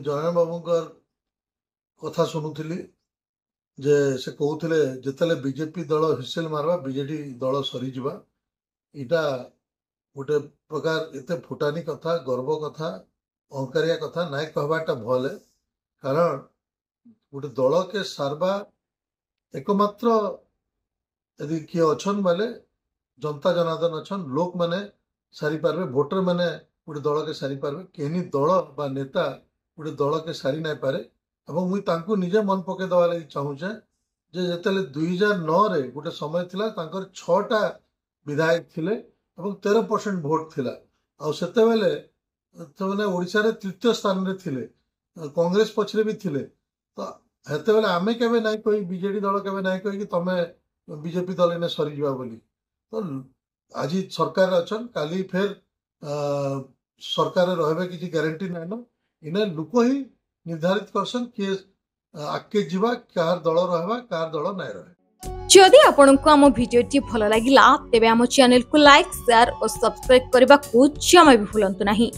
जय बाबूंकर कथा शुणुली जे से कहते जिते बीजेपी दल हिसेल मारवा बीजेडी दल सरीजा इटा गोटे प्रकार एत फुटानी कथा गर्व कथा अहंकारिया कथा नाई कहवाटा भल है। कारण गोटे दल के सारवा एकमात्र यदि किए अच्छन बाले जनता जनार्दन अच्छन लोक मैंने सारी पार्बे भोटर मैंने गोटे दल के सारी पार्बे केनी दल बा नेता गोटे दल के सारी नाई पारे। एवं मुई तांको निजे मन पके दवा लगी चाहूचे जे जेतेले 2009 रे गोटे समय थिला तांकर 6टा विधायक थिले एवं 13% भोट थिला आ सेते बेले तो माने ओडिसा रे तृतीय स्थान रे थिले कांग्रेस पछरे भी थिले। तो हेते बेले आमे केबे नाई कोई बीजेडी दल केबे नाई कोई कि तमे बीजेपी दल ने सरी जवा बोली। तो आज सरकार अछन काली फेर सरकार रहबे किछि गारंटी नै न इने लोक ही निर्धारित करसन कि आगे जीवा कार दल रहबा कार दल नै रहे। जदि आपनको आम भिडियोटी भल लागिला तेबे आम चैनल को लाइक शेयर और सब्सक्राइब करबा को जमा भी भूलंतु नहीं।